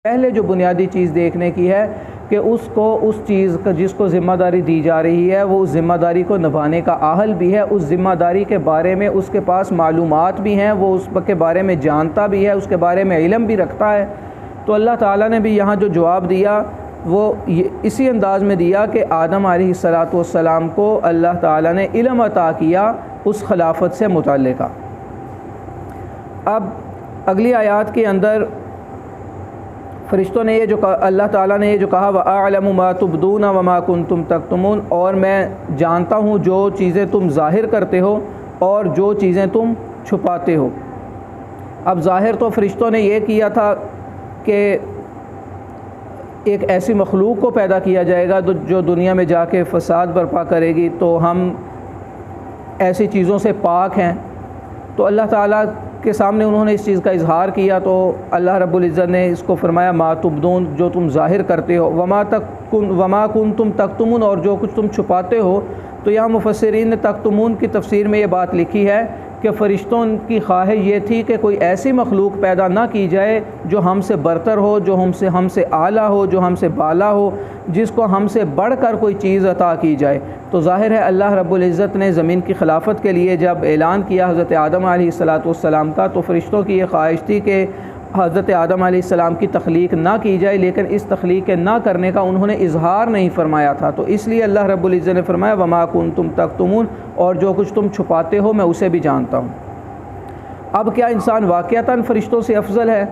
پہلے جو بنیادی چیز دیکھنے کی ہے کہ اس کو اس چیز کا جس کو ذمہ داری دی جا رہی ہے وہ اس ذمہ داری کو نبھانے کا اہل بھی ہے، اس ذمہ داری کے بارے میں اس کے پاس معلومات بھی ہیں، وہ اس کے بارے میں جانتا بھی ہے، اس کے بارے میں علم بھی رکھتا ہے۔ تو اللہ تعالیٰ نے بھی یہاں جو جواب دیا وہ اسی انداز میں دیا کہ آدم علیہ السلام کو اللہ تعالیٰ نے علم عطا کیا اس خلافت سے متعلقہ۔ اب اگلی آیات کے اندر فرشتوں نے اللہ تعالیٰ نے یہ جو کہا وَأَعْلَمُ مَا تُبْدُونَ وَمَا كُنْتُمْ تَكْتُمُونَ، اور میں جانتا ہوں جو چیزیں تم ظاہر کرتے ہو اور جو چیزیں تم چھپاتے ہو۔ اب ظاہر تو فرشتوں نے یہ کیا تھا کہ ایک ایسی مخلوق کو پیدا کیا جائے گا جو دنیا میں جا کے فساد برپا کرے گی، تو ہم ایسی چیزوں سے پاک ہیں۔ تو اللہ تعالیٰ کے سامنے انہوں نے اس چیز کا اظہار کیا، تو اللہ رب العزت نے اس کو فرمایا ما تبدون، جو تم ظاہر کرتے ہو، وما کنتم تکتمون، اور جو کچھ تم چھپاتے ہو۔ تو یہاں مفسرین نے تکتمون کی تفسیر میں یہ بات لکھی ہے کہ فرشتوں کی خواہش یہ تھی کہ کوئی ایسی مخلوق پیدا نہ کی جائے جو ہم سے برتر ہو، جو ہم سے اعلیٰ ہو، جو ہم سے بالا ہو، جس کو ہم سے بڑھ کر کوئی چیز عطا کی جائے۔ تو ظاہر ہے اللہ رب العزت نے زمین کی خلافت کے لیے جب اعلان کیا حضرت آدم علیہ السلام کا، تو فرشتوں کی یہ خواہش تھی کہ حضرت آدم علیہ السلام کی تخلیق نہ کی جائے، لیکن اس تخلیق کے نہ کرنے کا انہوں نے اظہار نہیں فرمایا تھا۔ تو اس لیے اللہ رب العزت نے فرمایا وما کنتم تکتمون، اور جو کچھ تم چھپاتے ہو میں اسے بھی جانتا ہوں۔ اب کیا انسان واقعتاً فرشتوں سے افضل ہے؟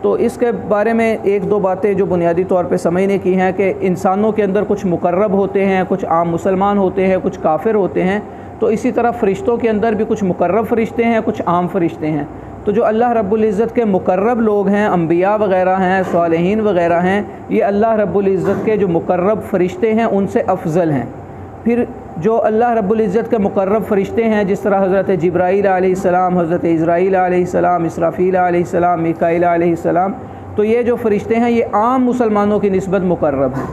تو اس کے بارے میں ایک دو باتیں جو بنیادی طور پہ سمجھنے کی ہیں کہ انسانوں کے اندر کچھ مقرب ہوتے ہیں، کچھ عام مسلمان ہوتے ہیں، کچھ کافر ہوتے ہیں۔ تو اسی طرح فرشتوں کے اندر بھی کچھ مقرب فرشتے ہیں، کچھ عام فرشتے ہیں۔ تو جو اللہ رب العزت کے مقرب لوگ ہیں، انبیاء وغیرہ ہیں، صالحین وغیرہ ہیں، یہ اللہ رب العزت کے جو مقرب فرشتے ہیں ان سے افضل ہیں۔ پھر جو اللہ رب العزت کے مقرب فرشتے ہیں جس طرح حضرت جبرائیل علیہ السلام، حضرت اسرائیل علیہ السلام، اسرافیل علیہ السلام، میکائیل علیہ السلام، تو یہ جو فرشتے ہیں یہ عام مسلمانوں کی نسبت مقرب ہیں۔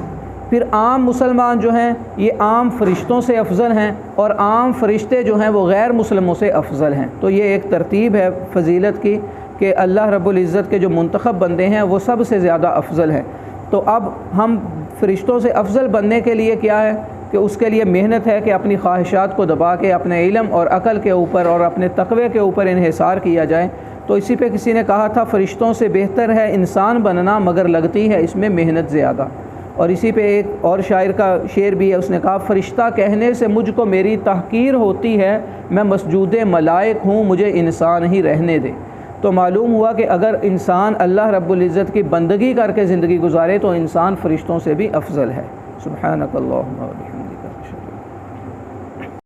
پھر عام مسلمان جو ہیں یہ عام فرشتوں سے افضل ہیں، اور عام فرشتے جو ہیں وہ غیر مسلموں سے افضل ہیں۔ تو یہ ایک ترتیب ہے فضیلت کی کہ اللہ رب العزت کے جو منتخب بندے ہیں وہ سب سے زیادہ افضل ہیں۔ تو اب ہم فرشتوں سے افضل بننے کے لیے کیا ہے کہ اس کے لیے محنت ہے کہ اپنی خواہشات کو دبا کے اپنے علم اور عقل کے اوپر اور اپنے تقوی کے اوپر انحصار کیا جائے۔ تو اسی پہ کسی نے کہا تھا فرشتوں سے بہتر ہے انسان بننا، مگر لگتی ہے اس میں محنت زیادہ۔ اور اسی پہ ایک اور شاعر کا شعر بھی ہے، اس نے کہا فرشتہ کہنے سے مجھ کو میری تحقیر ہوتی ہے، میں مسجود ملائک ہوں مجھے انسان ہی رہنے دے۔ تو معلوم ہوا کہ اگر انسان اللہ رب العزت کی بندگی کر کے زندگی گزارے تو انسان فرشتوں سے بھی افضل ہے۔ سبحانک اللہم و بحمدک۔